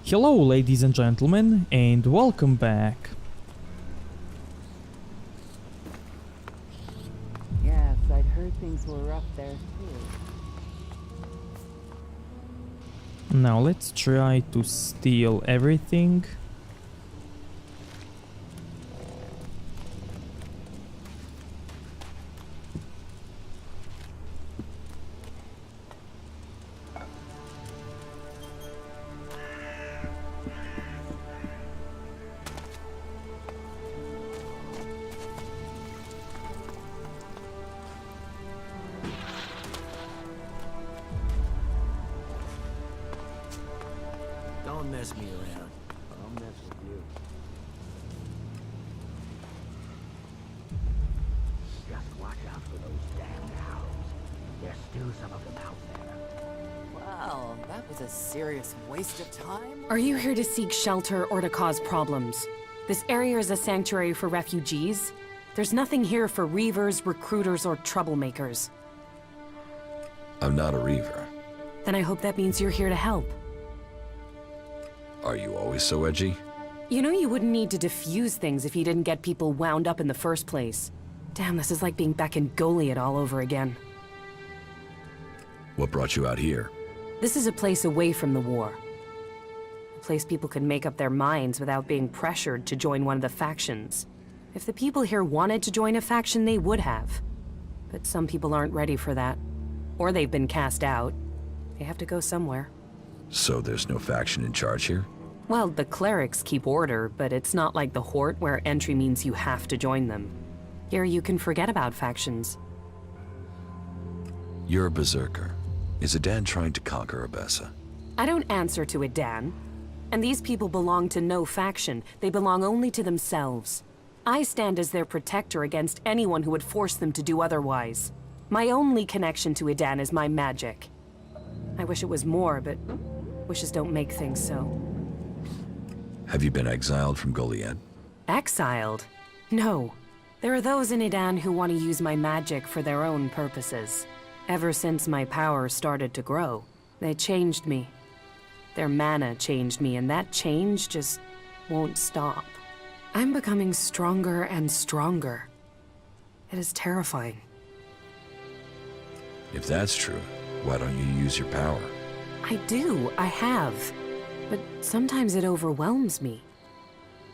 Hello ladies and gentlemen, and welcome back. Yes, I'd heard things were rough there too. Now let's try to steal everything. Don't mess me around. I'll mess with you. Just watch out for those damned owls. There's still some of them out there. Wow, that was a serious waste of time. Are you here to seek shelter or to cause problems? This area is a sanctuary for refugees. There's nothing here for reavers, recruiters, or troublemakers. I'm not a reaver. Then I hope that means you're here to help. Are you always so edgy? You know you wouldn't need to defuse things if you didn't get people wound up in the first place. Damn, this is like being back in Goliath all over again. What brought you out here? This is a place away from the war. A place people could make up their minds without being pressured to join one of the factions. If the people here wanted to join a faction, they would have. But some people aren't ready for that. Or they've been cast out. They have to go somewhere. So there's no faction in charge here? Well, the clerics keep order, but it's not like the Horde where entry means you have to join them. Here you can forget about factions. You're a berserker. Is Adan trying to conquer Abessa? I don't answer to Adan. And these people belong to no faction. They belong only to themselves. I stand as their protector against anyone who would force them to do otherwise. My only connection to Adan is my magic. I wish it was more, but wishes don't make things so. Have you been exiled from Goliath? Exiled? No. There are those in Adan who want to use my magic for their own purposes. Ever since my power started to grow, they changed me. Their mana changed me, and that change just won't stop. I'm becoming stronger and stronger. It is terrifying. If that's true, why don't you use your power? I do, I have. But sometimes it overwhelms me.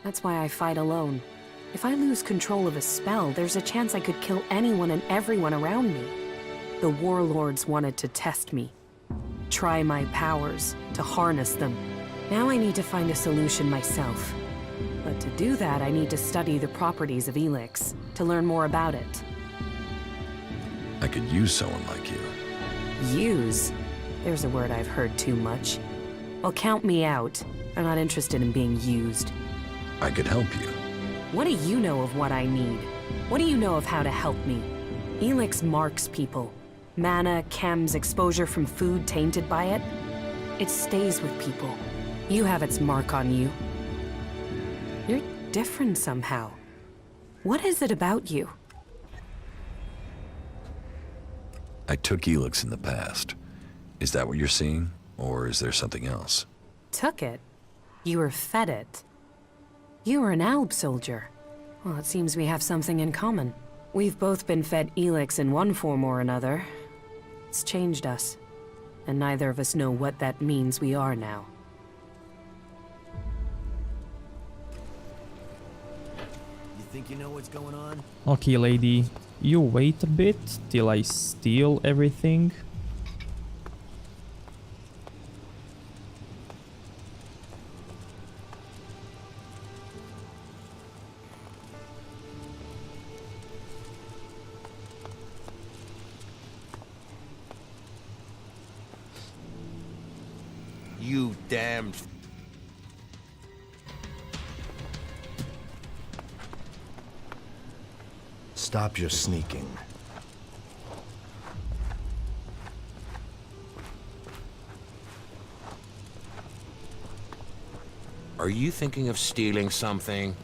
That's why I fight alone. If I lose control of a spell, there's a chance I could kill anyone and everyone around me. The warlords wanted to test me. Try my powers, to harness them. Now I need to find a solution myself. But to do that, I need to study the properties of Elex, to learn more about it. I could use someone like you. Use? There's a word I've heard too much. Well, count me out. I'm not interested in being used. I could help you. What do you know of what I need? What do you know of how to help me? Elex marks people. Mana, chems, exposure from food tainted by it. It stays with people. You have its mark on you. You're different somehow. What is it about you? I took Elex in the past. Is that what you're seeing? Or is there something else? Took it? You were fed it. You were an Alb soldier. Well, it seems we have something in common. We've both been fed Elex in one form or another. It's changed us. And neither of us know what that means we are now. You think you know what's going on? Okay, lady, you wait a bit till I steal everything. You damned... Stop your sneaking. Are you thinking of stealing something?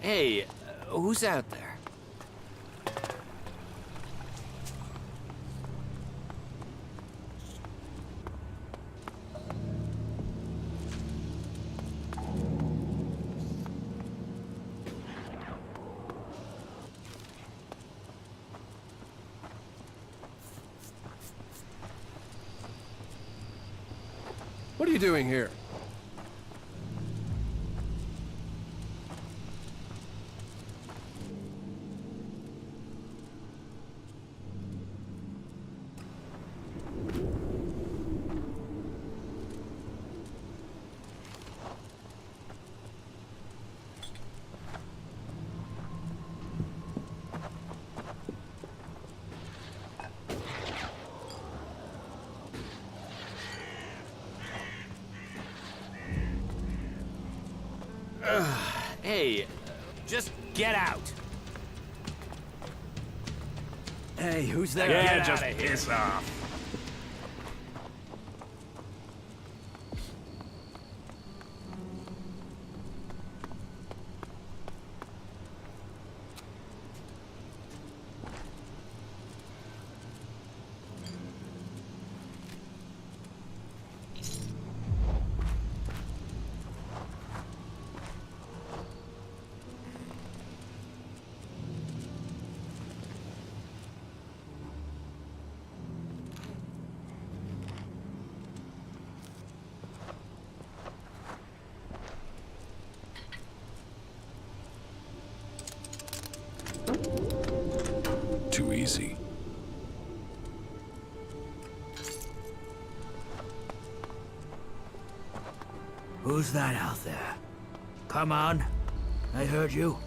Hey, who's out there? What are you doing here? Hey, just get out. Hey, who's there? Yeah, just piss off. Too easy. Who's that out there? Come on. I heard you.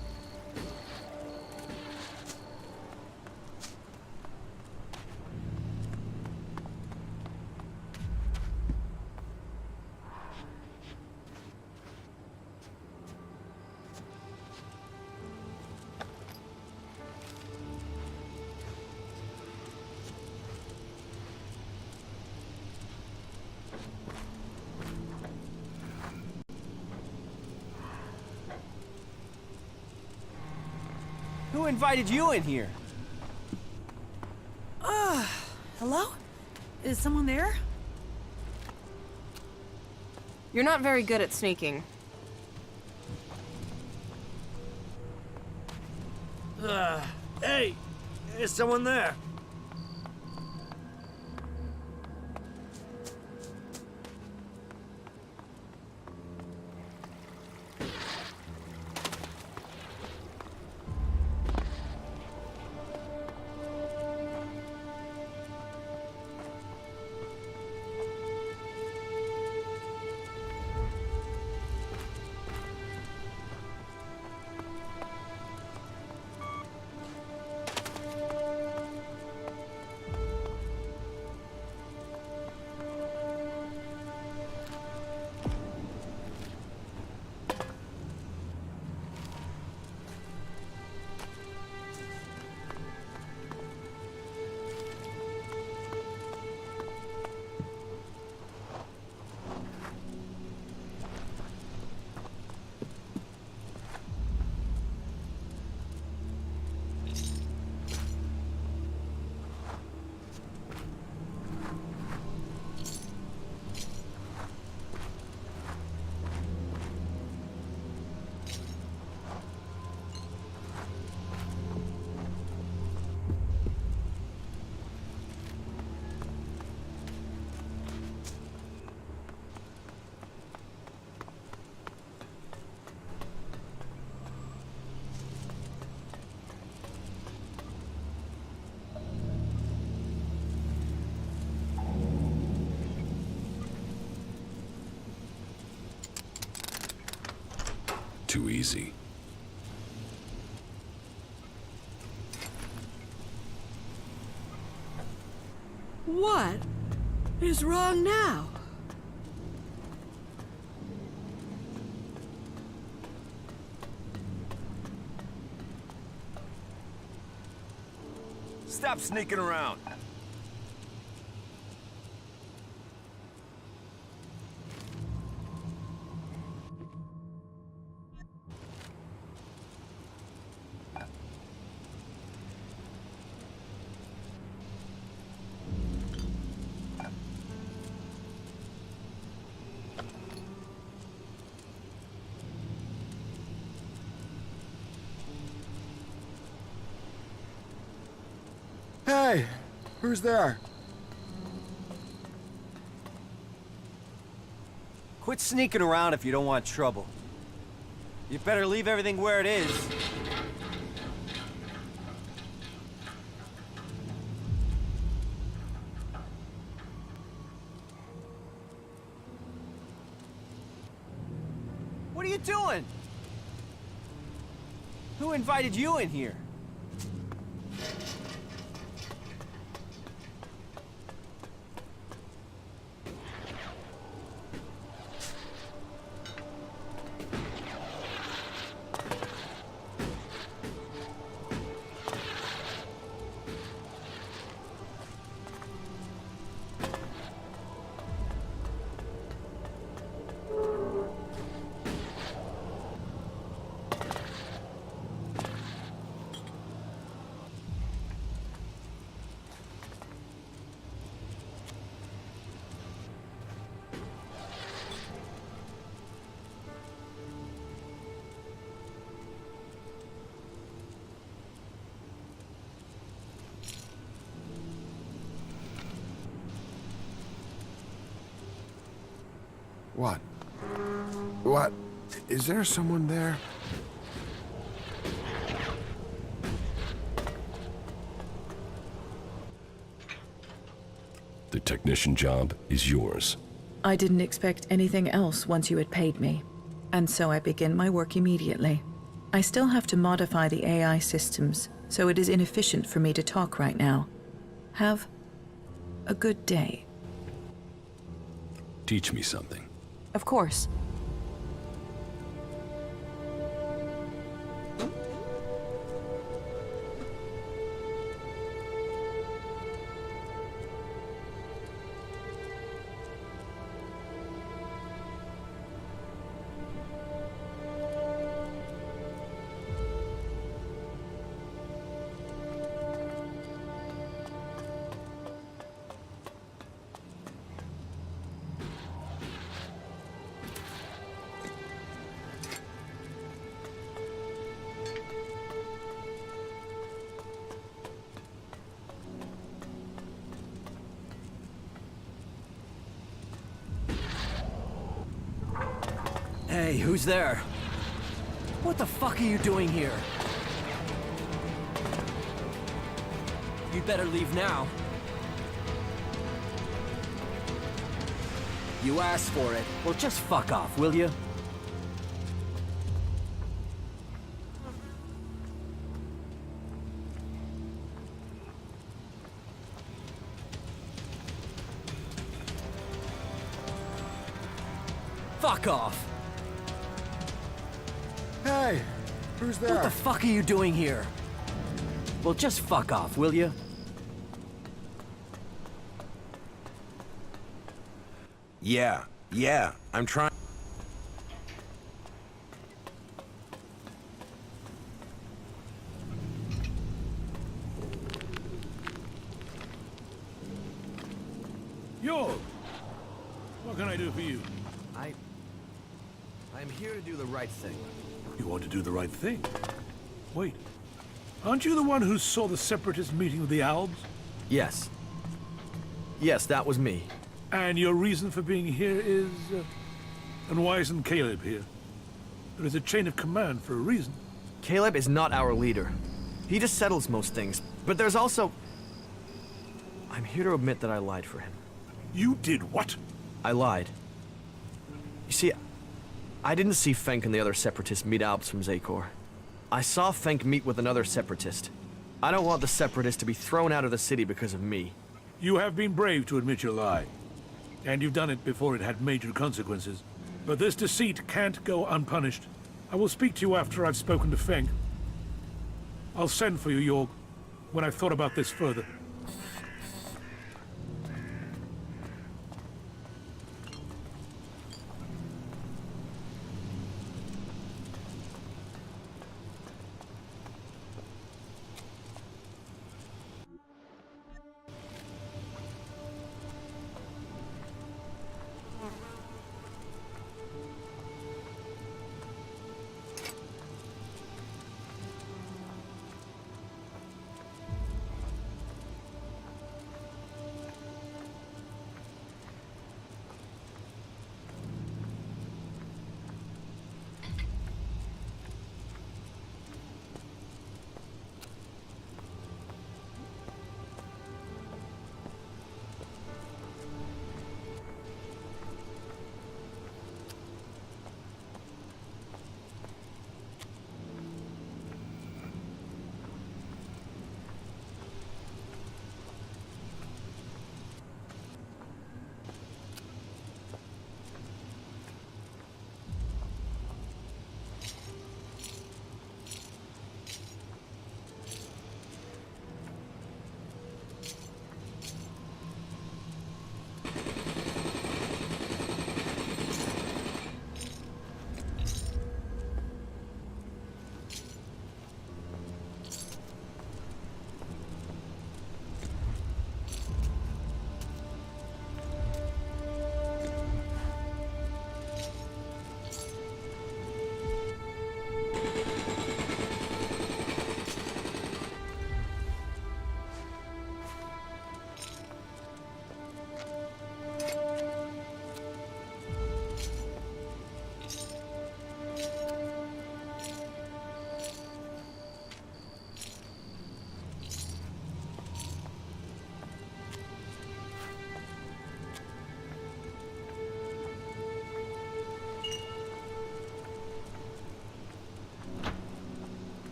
Who invited you in here? Hello? Is someone there? You're not very good at sneaking. Hey! Is someone there? Too easy. What is wrong now? Stop sneaking around. Hey, who's there? Quit sneaking around if you don't want trouble. You better leave everything where it is. What are you doing? Who invited you in here? What? What? Is there someone there? The technician job is yours. I didn't expect anything else once you had paid me, and so I begin my work immediately. I still have to modify the AI systems, so it is inefficient for me to talk right now. Have a good day. Teach me something. Of course. Hey, who's there? What the fuck are you doing here? You'd better leave now. You asked for it. Well, just fuck off, will you? Fuck off! Hey, who's there? What the fuck are you doing here? Well, just fuck off, will you? Yeah, I'm trying. Yo! What can I do for you? I'm here to do the right thing. You want to do the right thing? Wait. Aren't you the one who saw the Separatist meeting with the Albs? Yes. Yes, that was me. And your reason for being here is... and why isn't Caleb here? There is a chain of command for a reason. Caleb is not our leader. He just settles most things. But there's also... I'm here to admit that I lied for him. You did what? I lied. You see, I didn't see Fenk and the other Separatists meet Alps from Zakor. I saw Fenk meet with another Separatist. I don't want the Separatists to be thrown out of the city because of me. You have been brave to admit your lie. And you've done it before it had major consequences. But this deceit can't go unpunished. I will speak to you after I've spoken to Fenk. I'll send for you, Yorg, when I've thought about this further.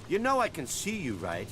You know I can see you, right?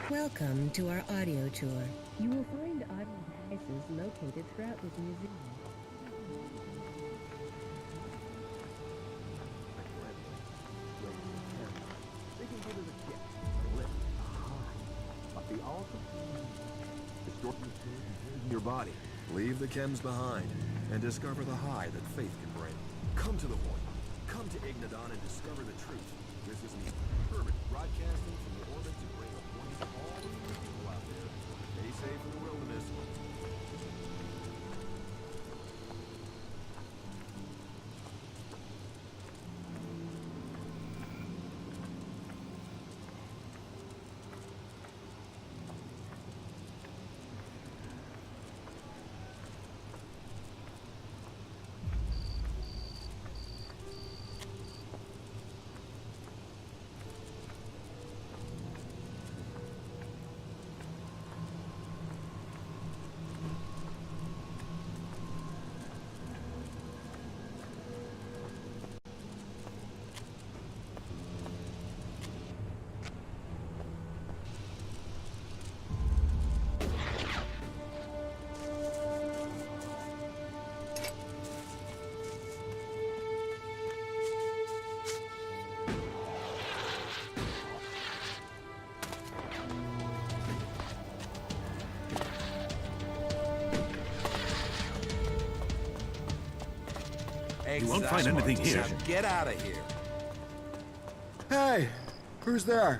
Welcome to our audio tour. You will find audio devices located throughout this museum. They can give it a kick, a lift, a high. But the ultimate distort your body. Leave the chems behind and discover the high that faith can bring. Come to the point. Come to Ignadon and discover the truth. This is the urban broadcasting from the orbit to bring a point to all of the people out there. Stay safe in the wilderness. You won't find anything here. Now get out of here. Hey, who's there?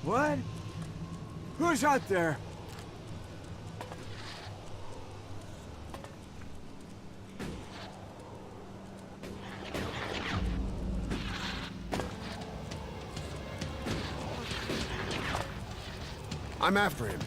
What? Who's out there? I'm after him.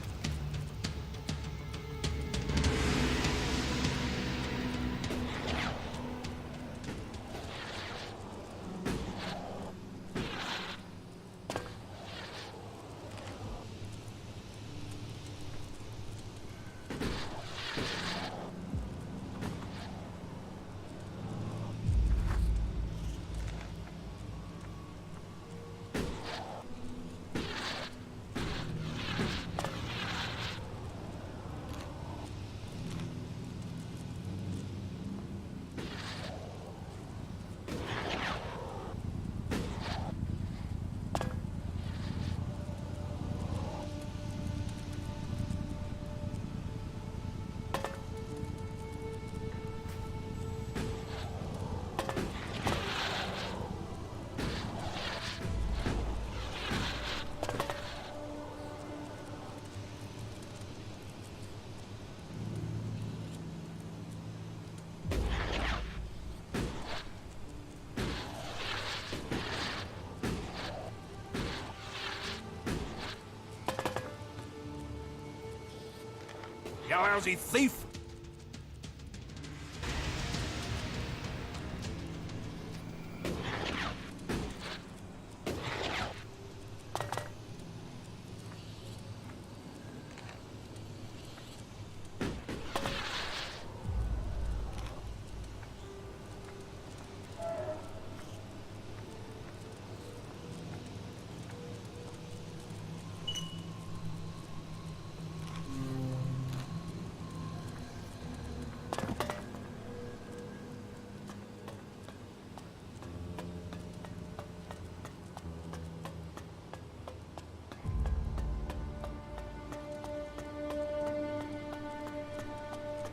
You lousy thief!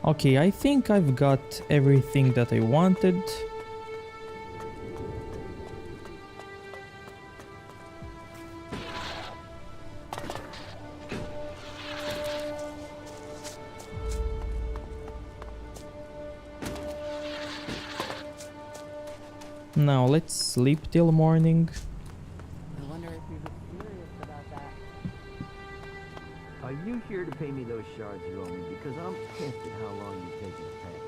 Okay, I think I've got everything that I wanted. Now let's sleep till morning. I wonder if he was serious about that. Are you here to pay me those shards you owe me? Because I'm pissed at how long you've taken to pay.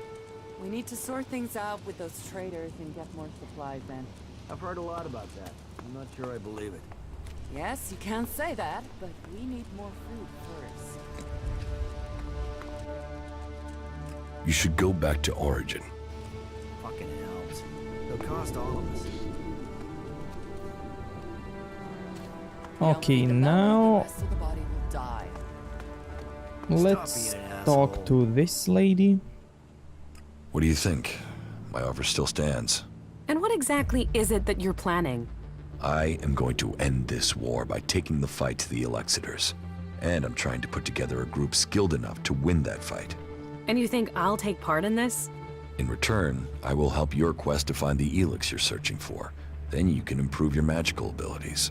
We need to sort things out with those traders and get more supplies then. I've heard a lot about that. I'm not sure I believe it. Yes, you can say that, but we need more food first. You should go back to Origin. Fucking elves. They'll cost all of us. Okay, The now rest of the body will die. let's being an talk asshole. to this lady. What do you think? My offer still stands. And what exactly is it that you're planning? I am going to end this war by taking the fight to the Elexitors. And I'm trying to put together a group skilled enough to win that fight. And you think I'll take part in this? In return, I will help your quest to find the Elex you're searching for. Then you can improve your magical abilities.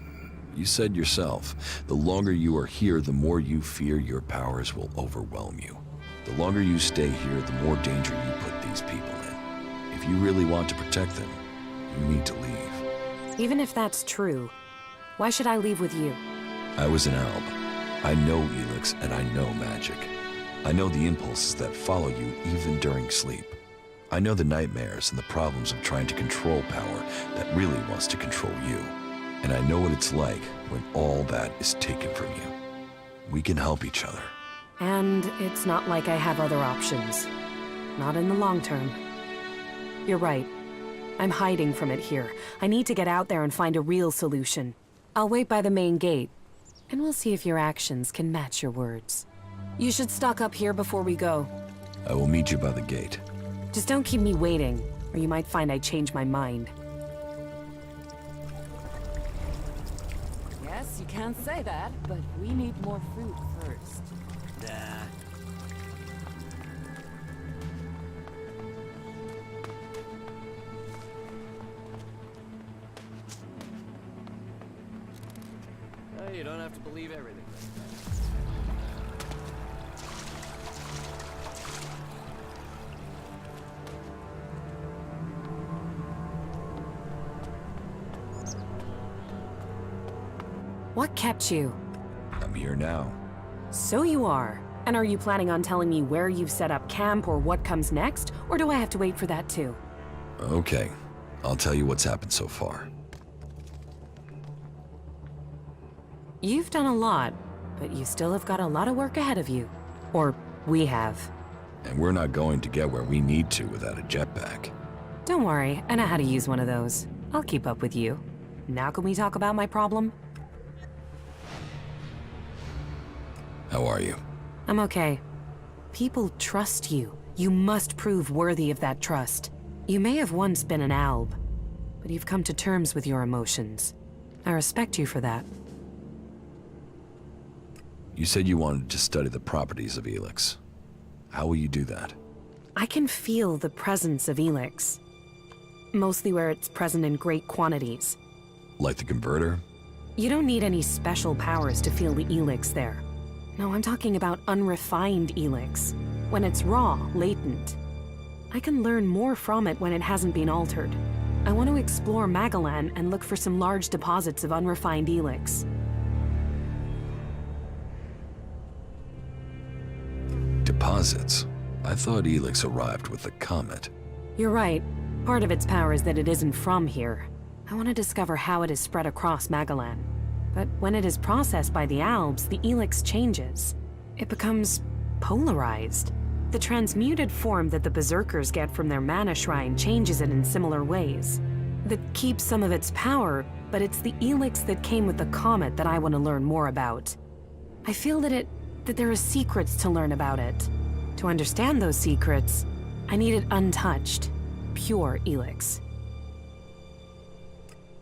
You said yourself, the longer you are here, the more you fear your powers will overwhelm you. The longer you stay here, the more danger you put these people in. If you really want to protect them, you need to leave. Even if that's true, why should I leave with you? I was an alb. I know Elex and I know magic. I know the impulses that follow you even during sleep. I know the nightmares and the problems of trying to control power that really wants to control you. And I know what it's like when all that is taken from you. We can help each other. And it's not like I have other options. Not in the long term. You're right. I'm hiding from it here. I need to get out there and find a real solution. I'll wait by the main gate, and we'll see if your actions can match your words. You should stock up here before we go. I will meet you by the gate. Just don't keep me waiting, or you might find I changed my mind. Yes, you can say that, but we need more food first. You don't have to believe everything. What kept you? I'm here now. So you are. And are you planning on telling me where you've set up camp or what comes next? Or do I have to wait for that too? Okay, I'll tell you what's happened so far. You've done a lot, but you still have got a lot of work ahead of you. Or we have. And we're not going to get where we need to without a jetpack. Don't worry, I know how to use one of those. I'll keep up with you. Now can we talk about my problem? How are you? I'm okay. People trust you. You must prove worthy of that trust. You may have once been an alb, but you've come to terms with your emotions. I respect you for that. You said you wanted to study the properties of Elex. How will you do that? I can feel the presence of Elex. Mostly where it's present in great quantities. Like the converter? You don't need any special powers to feel the Elex there. No, I'm talking about unrefined Elex. When it's raw, latent. I can learn more from it when it hasn't been altered. I want to explore Magalan and look for some large deposits of unrefined Elex. Deposits? I thought Elex arrived with the comet. You're right. Part of its power is that it isn't from here. I want to discover how it is spread across Magalan. But when it is processed by the Albs, the Elex changes. It becomes polarized. The transmuted form that the Berserkers get from their mana shrine changes it in similar ways. That keeps some of its power, but it's the Elex that came with the comet that I want to learn more about. I feel that there are secrets to learn about it. To understand those secrets, I need it untouched, pure Elex.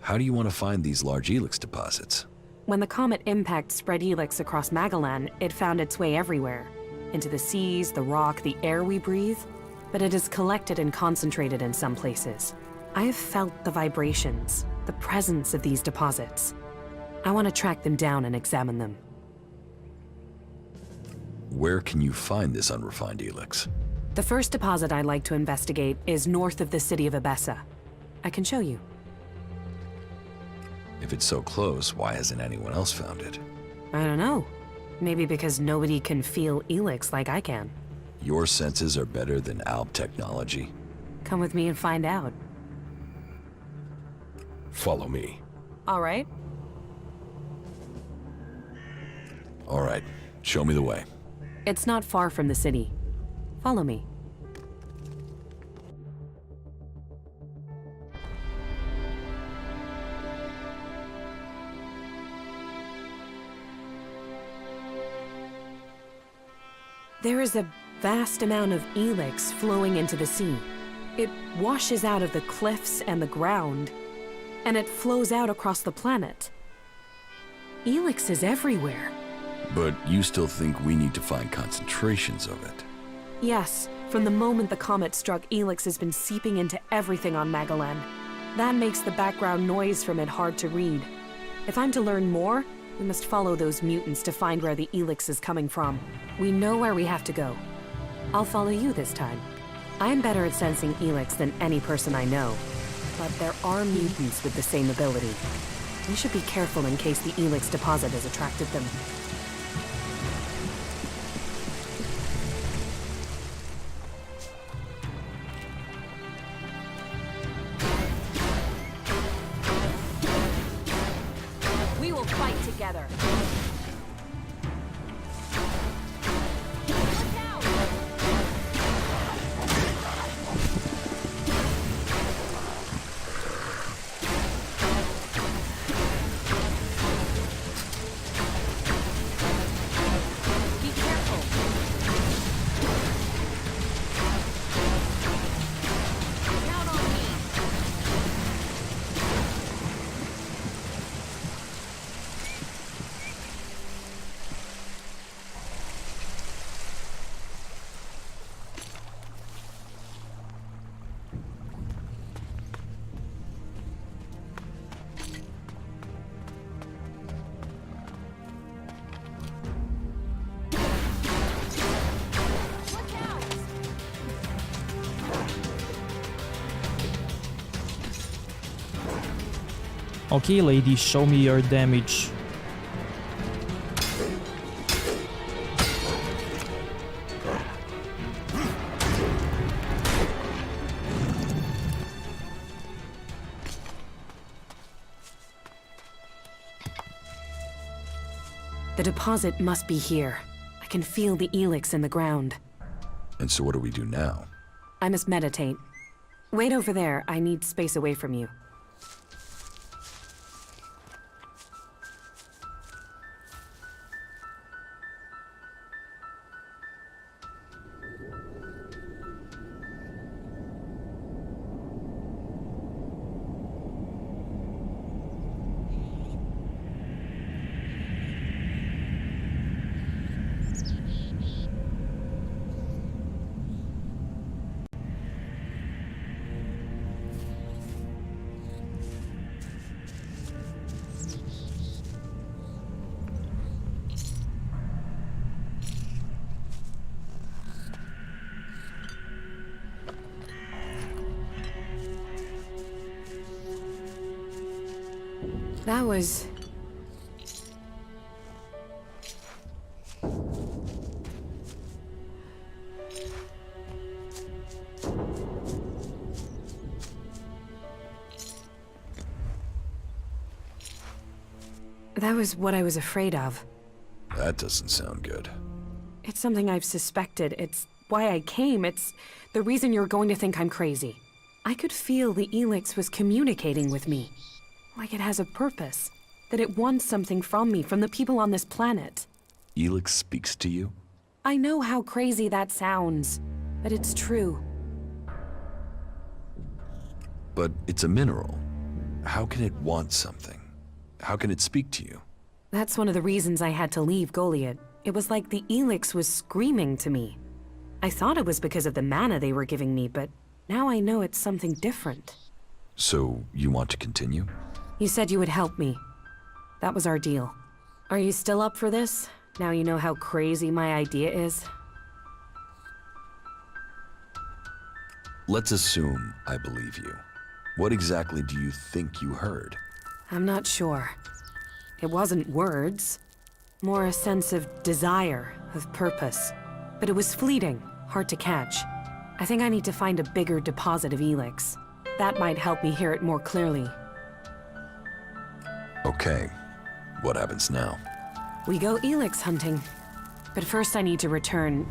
How do you want to find these large Elex deposits? When the comet impact spread Elex across Magalan, it found its way everywhere. Into the seas, the rock, the air we breathe. But it is collected and concentrated in some places. I have felt the vibrations, the presence of these deposits. I want to track them down and examine them. Where can you find this unrefined Elex? The first deposit I'd like to investigate is north of the city of Abessa. I can show you. If it's so close, why hasn't anyone else found it? I don't know. Maybe because nobody can feel Elex like I can. Your senses are better than Alb technology? Come with me and find out. Follow me. All right. All right, show me the way. It's not far from the city. Follow me. There is a vast amount of Elex flowing into the sea. It washes out of the cliffs and the ground, and it flows out across the planet. Elex is everywhere. But you still think we need to find concentrations of it? Yes, from the moment the comet struck, Elex has been seeping into everything on Magalan. That makes the background noise from it hard to read. If I'm to learn more, we must follow those mutants to find where the Elex is coming from. We know where we have to go. I'll follow you this time. I'm better at sensing Elex than any person I know, but there are mutants with the same ability. We should be careful in case the Elex deposit has attracted them. We will fight together. Okay, lady, show me your damage. The deposit must be here. I can feel the Elex in the ground. And so what do we do now? I must meditate. Wait over there. I need space away from you. That was... That was what I was afraid of. That doesn't sound good. It's something I've suspected. It's why I came. It's the reason you're going to think I'm crazy. I could feel the Elex was communicating with me. Like it has a purpose. That it wants something from me, from the people on this planet. Elex speaks to you? I know how crazy that sounds, but it's true. But it's a mineral. How can it want something? How can it speak to you? That's one of the reasons I had to leave Goliad. It was like the Elex was screaming to me. I thought it was because of the mana they were giving me, but now I know it's something different. So, you want to continue? You said you would help me. That was our deal. Are you still up for this? Now you know how crazy my idea is? Let's assume I believe you. What exactly do you think you heard? I'm not sure. It wasn't words. More a sense of desire, of purpose. But it was fleeting, hard to catch. I think I need to find a bigger deposit of Elex. That might help me hear it more clearly. Okay. What happens now? We go Elex hunting. But first I need to return...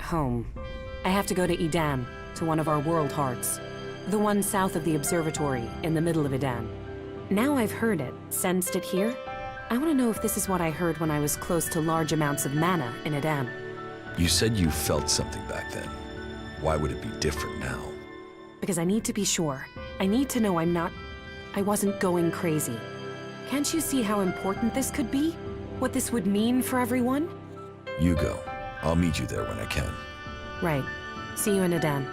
home. I have to go to Edan, to one of our world hearts. The one south of the observatory, in the middle of Edan. Now I've heard it, sensed it here, I want to know if this is what I heard when I was close to large amounts of mana in Edan. You said you felt something back then. Why would it be different now? Because I need to be sure. I need to know I wasn't going crazy. Can't you see how important this could be? What this would mean for everyone? You go. I'll meet you there when I can. Right. See you in Edan.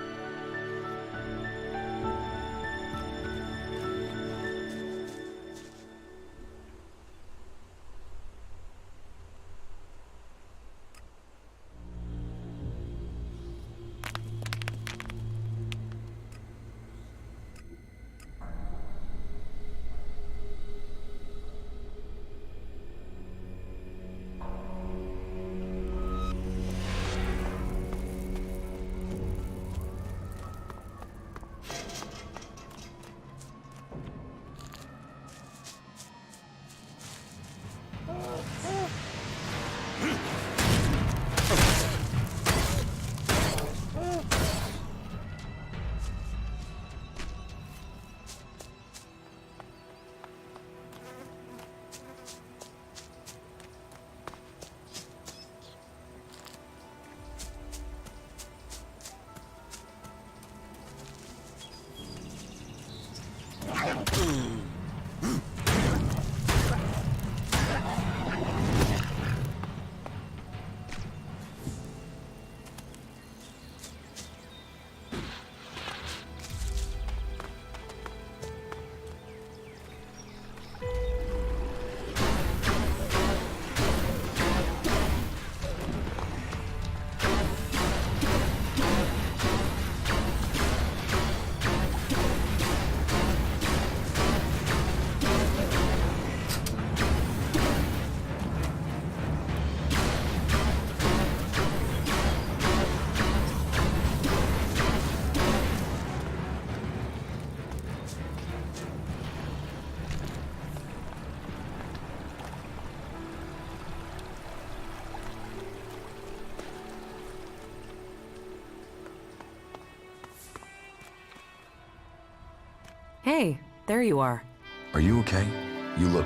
Hey, there you are. Are you okay? You look...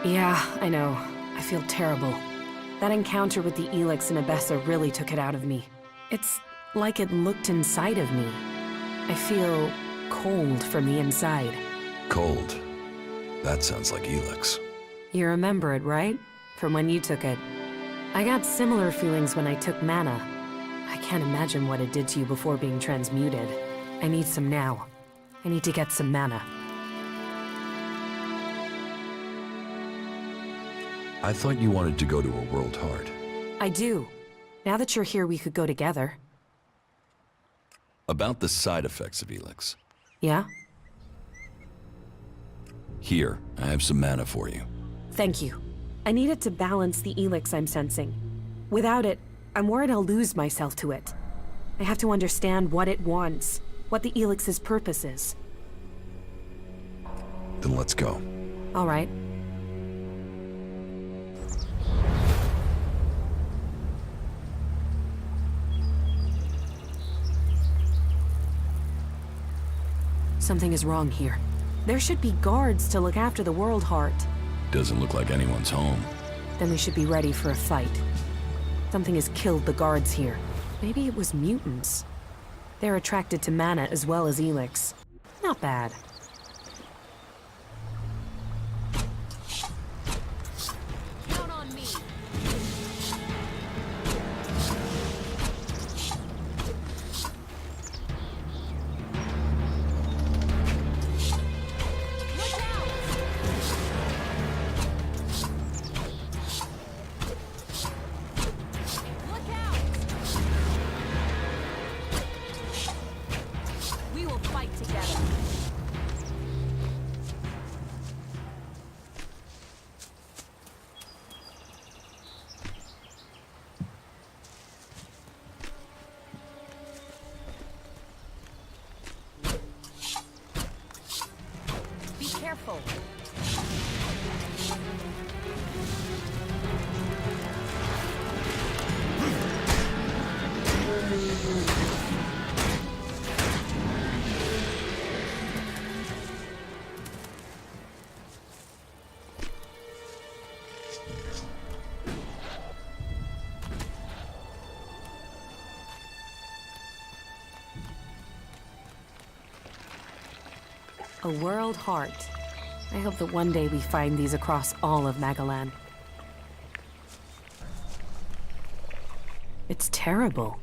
Yeah, I know. I feel terrible. That encounter with the Elex in Abessa really took it out of me. It's like it looked inside of me. I feel cold from the inside. Cold. That sounds like Elex. You remember it, right? From when you took it. I got similar feelings when I took mana. I can't imagine what it did to you before being transmuted. I need some now. I need to get some mana. I thought you wanted to go to a world heart. I do. Now that you're here, we could go together. About the side effects of Elex. Yeah? Here, I have some mana for you. Thank you. I need it to balance the Elex I'm sensing. Without it, I'm worried I'll lose myself to it. I have to understand what it wants, what the Elix's purpose is. Then let's go. All right. Something is wrong here. There should be guards to look after the World Heart. Doesn't look like anyone's home. Then we should be ready for a fight. Something has killed the guards here. Maybe it was mutants. They're attracted to mana as well as Elex. Not bad. Count on me. Careful. A World Heart. I hope that one day we find these across all of Magalan. It's terrible.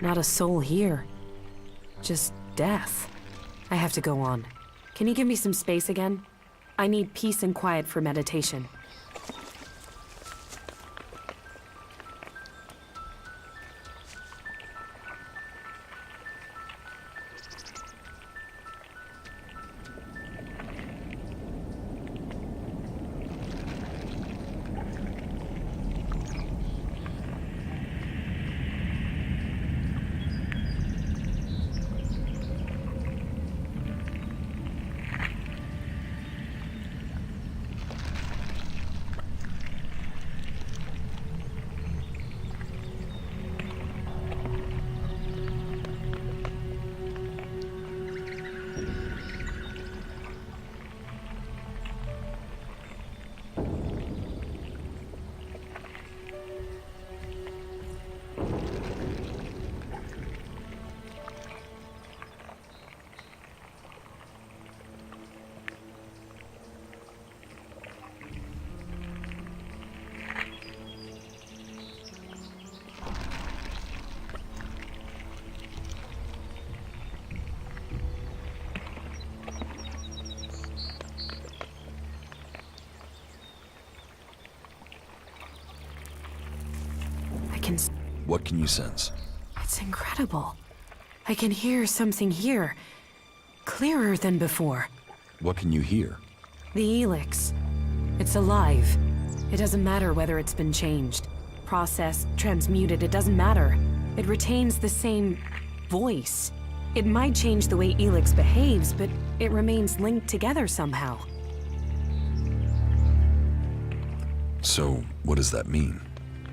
Not a soul here. Just death. I have to go on. Can you give me some space again? I need peace and quiet for meditation. What can you sense? It's incredible. I can hear something here. Clearer than before. What can you hear? The Elex. It's alive. It doesn't matter whether it's been changed, processed, transmuted, it doesn't matter. It retains the same voice. It might change the way Elex behaves, but it remains linked together somehow. So, what does that mean?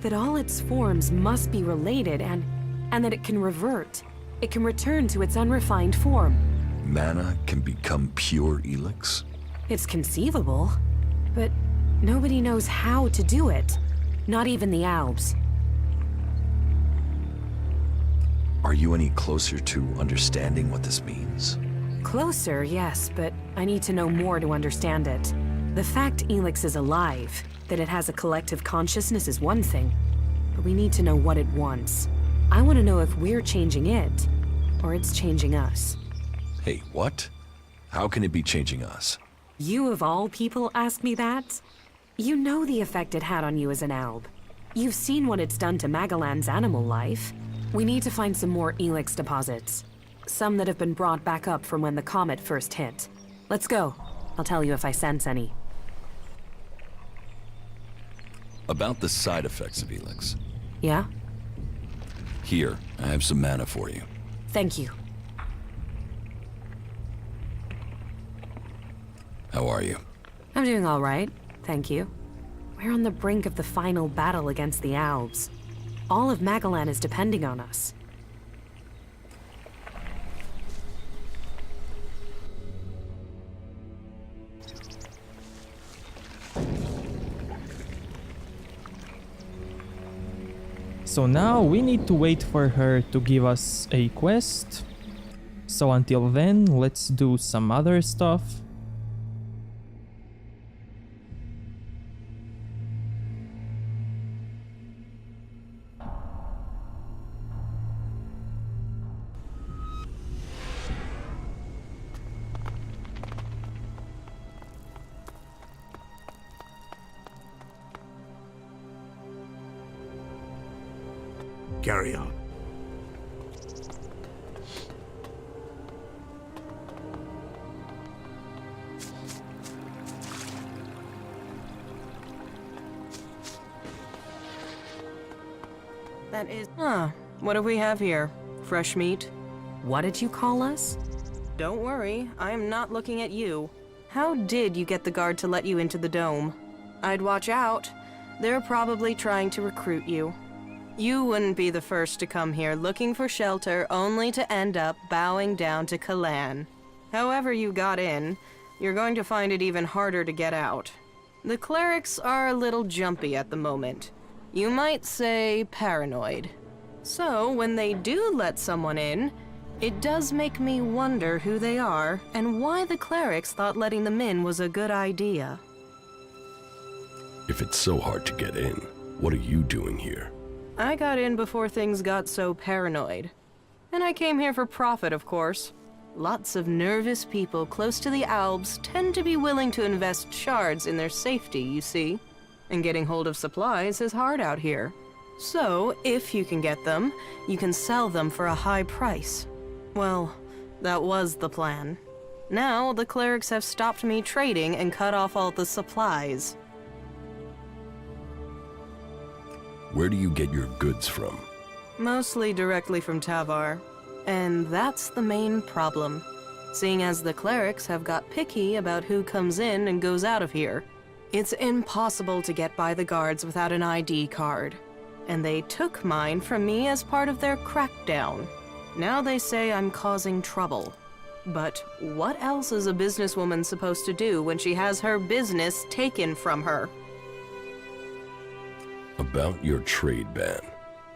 That all its forms must be related and that it can revert. It can return to its unrefined form. Mana can become pure Elex? It's conceivable, but nobody knows how to do it. Not even the Albs. Are you any closer to understanding what this means? Closer, yes, but I need to know more to understand it. The fact Elex is alive, that it has a collective consciousness is one thing, but we need to know what it wants. I want to know if we're changing it, or it's changing us. Hey, what? How can it be changing us? You of all people ask me that? You know the effect it had on you as an Alb. You've seen what it's done to Magellan's animal life. We need to find some more Elex deposits. Some that have been brought back up from when the comet first hit. Let's go. I'll tell you if I sense any. About the side effects of Elex. Yeah? Here, I have some mana for you. Thank you. How are you? I'm doing all right, thank you. We're on the brink of the final battle against the Albs. All of Magellan is depending on us. So now we need to wait for her to give us a quest. So until then, let's do some other stuff. Carry on. That is... what do we have here? Fresh meat? What did you call us? Don't worry, I am not looking at you. How did you get the guard to let you into the dome? I'd watch out. They're probably trying to recruit you. You wouldn't be the first to come here looking for shelter only to end up bowing down to Kalan. However you got in, you're going to find it even harder to get out. The clerics are a little jumpy at the moment. You might say paranoid. So when they do let someone in, it does make me wonder who they are and why the clerics thought letting them in was a good idea. If it's so hard to get in, what are you doing here? I got in before things got so paranoid. And I came here for profit, of course. Lots of nervous people close to the Albs tend to be willing to invest shards in their safety, you see. And getting hold of supplies is hard out here. So, if you can get them, you can sell them for a high price. Well, that was the plan. Now, the clerics have stopped me trading and cut off all the supplies. Where do you get your goods from? Mostly directly from Tavar. And that's the main problem, seeing as the clerics have got picky about who comes in and goes out of here. It's impossible to get by the guards without an ID card. And they took mine from me as part of their crackdown. Now they say I'm causing trouble. But what else is a businesswoman supposed to do when she has her business taken from her? About your trade ban.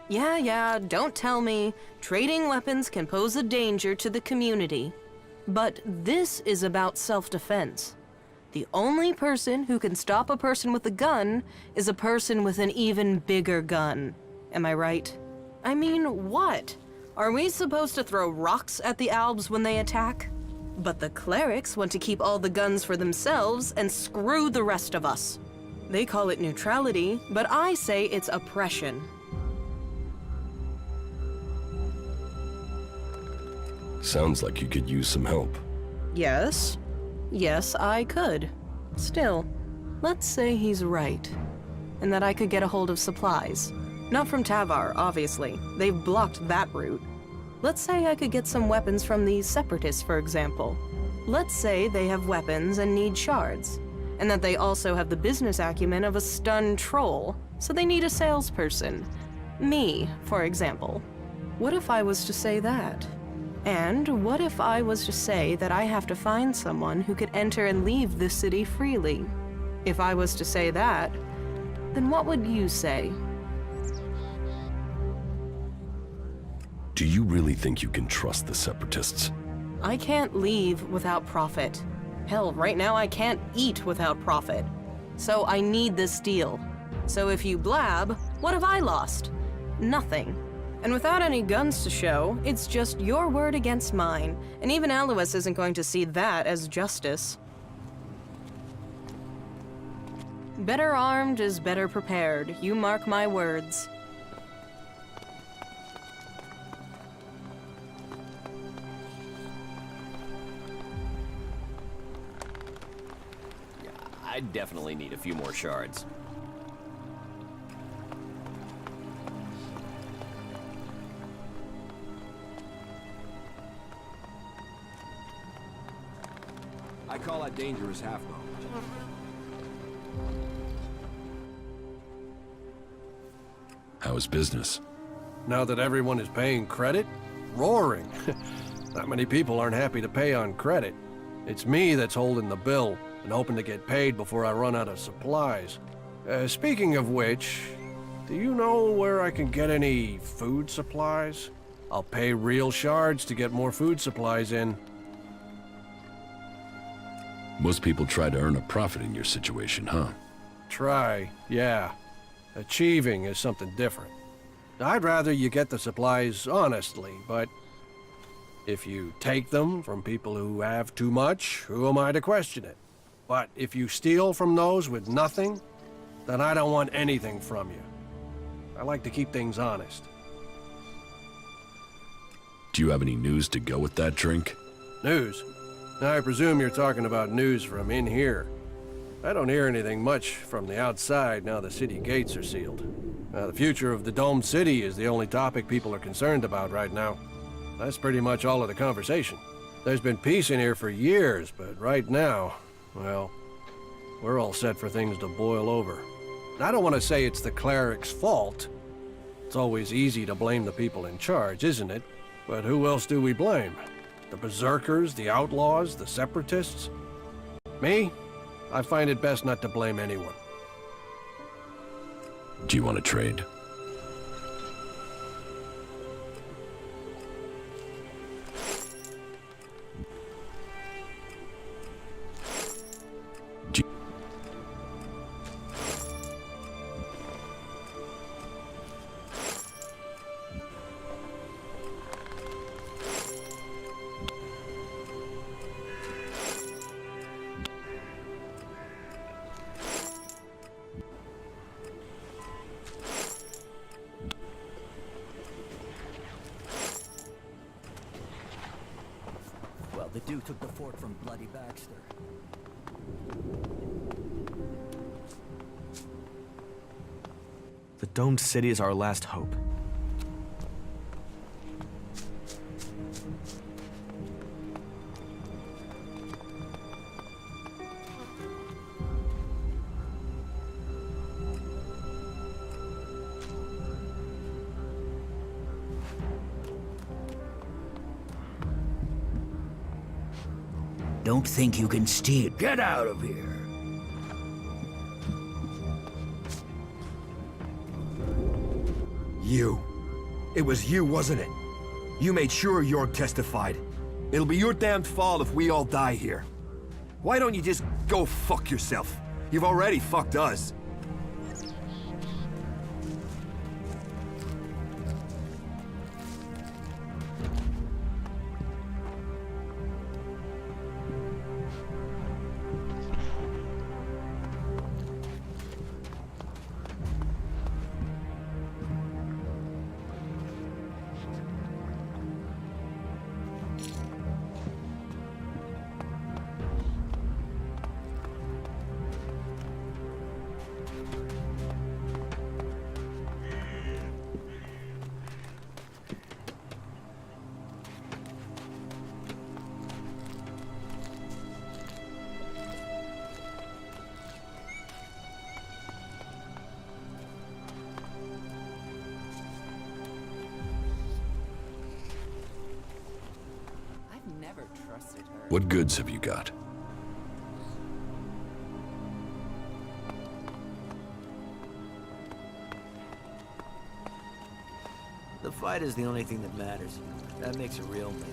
Yeah, don't tell me. Trading weapons can pose a danger to the community. But this is about self-defense. The only person who can stop a person with a gun is a person with an even bigger gun. Am I right? I mean, what? Are we supposed to throw rocks at the Albs when they attack? But the clerics want to keep all the guns for themselves and screw the rest of us. They call it neutrality, but I say it's oppression. Sounds like you could use some help. Yes. Yes, I could. Still, let's say he's right. And that I could get a hold of supplies. Not from Tavar, obviously. They've blocked that route. Let's say I could get some weapons from the Separatists, for example. Let's say they have weapons and need shards. And that they also have the business acumen of a stunned troll, so they need a salesperson. Me, for example. What if I was to say that? And what if I was to say that I have to find someone who could enter and leave this city freely? If I was to say that, then what would you say? Do you really think you can trust the Separatists? I can't leave without profit. Hell, right now I can't eat without profit. So I need this deal. So if you blab, what have I lost? Nothing. And without any guns to show, it's just your word against mine. And even Alois isn't going to see that as justice. Better armed is better prepared. You mark my words. I definitely need a few more shards. I call that dangerous half-bow. How is business? Now that everyone is paying credit? Roaring. Not many people aren't happy to pay on credit. It's me that's holding the bill and hoping to get paid before I run out of supplies. Speaking of which, do you know where I can get any food supplies? I'll pay real shards to get more food supplies in. Most people try to earn a profit in your situation, huh? Try, yeah. Achieving is something different. I'd rather you get the supplies honestly, but if you take them from people who have too much, who am I to question it? But if you steal from those with nothing, then I don't want anything from you. I like to keep things honest. Do you have any news to go with that drink? News? I presume you're talking about news from in here. I don't hear anything much from the outside now the city gates are sealed. The future of the domed city is the only topic people are concerned about right now. That's pretty much all of the conversation. There's been peace in here for years, but right now, well, we're all set for things to boil over. I don't want to say it's the cleric's fault. It's always easy to blame the people in charge, isn't it? But who else do we blame? The berserkers, the outlaws, the separatists? Me? I find it best not to blame anyone. Do you want to trade? The dude took the fort from Bloody Baxter. The domed city is our last hope. Don't think you can steal. Get out of here. You. It was you, wasn't it? You made sure York testified. It'll be your damned fault if we all die here. Why don't you just go fuck yourself? You've already fucked us. trusted her. What goods have you got? The fight is the only thing that matters. That makes a real man.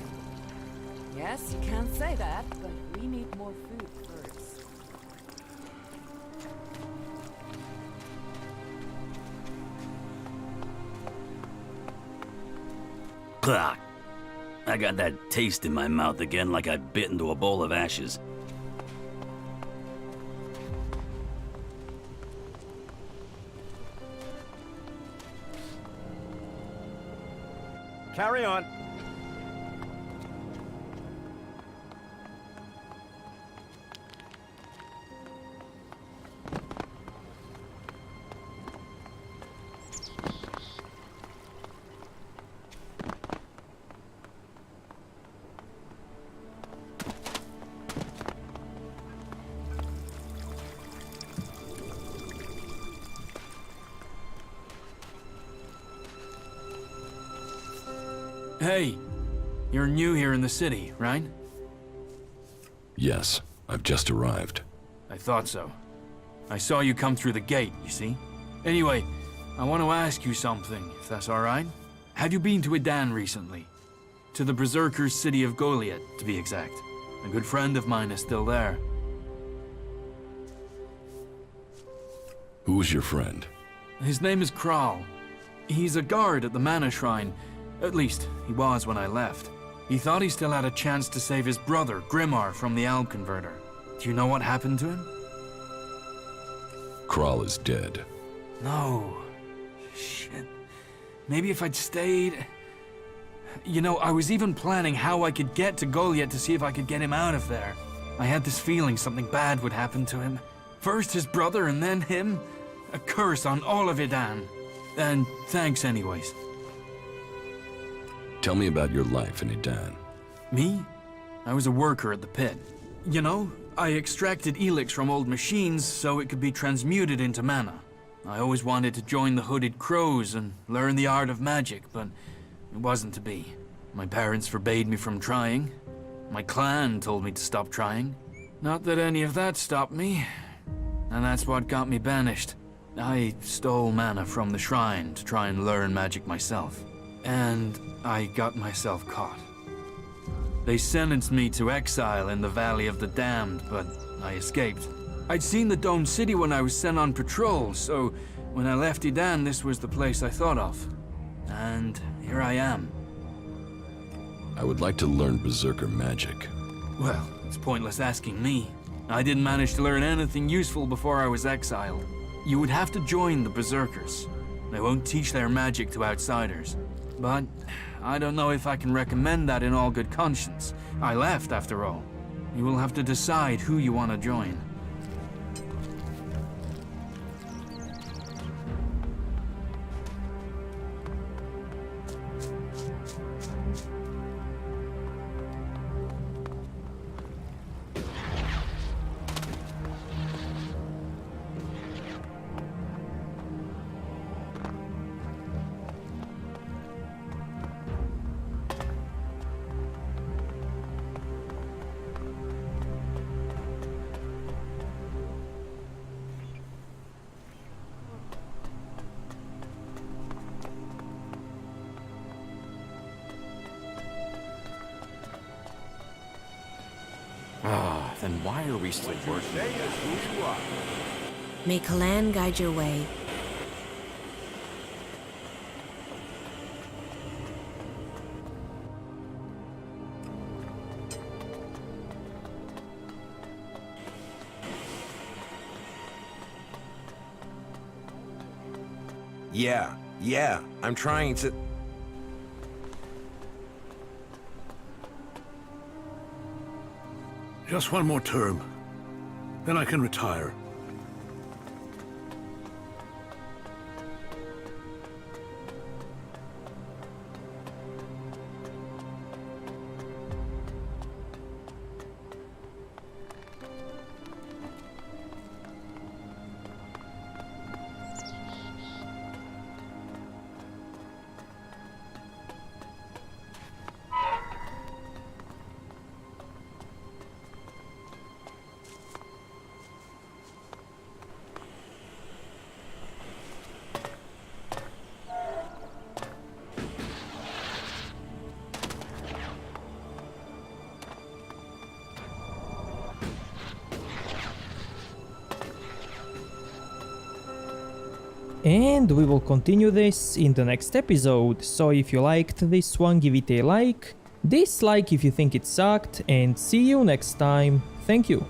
Yes, you can say that, but we need more food first. Ugh. I got that taste in my mouth again like I bit into a bowl of ashes. Carry on. Hey, you're new here in the city, right? Yes, I've just arrived. I thought so. I saw you come through the gate, you see? Anyway, I want to ask you something, if that's alright. Have you been to Idan recently? To the Berserkers' city of Goliath, to be exact. A good friend of mine is still there. Who's your friend? His name is Kral. He's a guard at the Mana Shrine. At least, he was when I left. He thought he still had a chance to save his brother, Grimar, from the Alb Converter. Do you know what happened to him? Kral is dead. No. Shit. Maybe if I'd stayed... You know, I was even planning how I could get to Goliath to see if I could get him out of there. I had this feeling something bad would happen to him. First his brother and then him. A curse on all of Idan. And thanks anyways. Tell me about your life in Idan. Me? I was a worker at the pit. You know, I extracted Elex from old machines so it could be transmuted into mana. I always wanted to join the Hooded Crows and learn the art of magic, but it wasn't to be. My parents forbade me from trying. My clan told me to stop trying. Not that any of that stopped me. And that's what got me banished. I stole mana from the shrine to try and learn magic myself. And I got myself caught. They sentenced me to exile in the Valley of the Damned, but I escaped. I'd seen the Dome City when I was sent on patrol, so when I left Idan, this was the place I thought of. And here I am. I would like to learn Berserker magic. Well, it's pointless asking me. I didn't manage to learn anything useful before I was exiled. You would have to join the Berserkers. They won't teach their magic to outsiders. But I don't know if I can recommend that in all good conscience. I left, after all. You will have to decide who you want to join. Then why are we still working? May Kalan guide your way. Yeah, I'm trying to... Just one more term. Then I can retire. And we will continue this in the next episode, so if you liked this one, give it a like, dislike if you think it sucked, and see you next time. Thank you.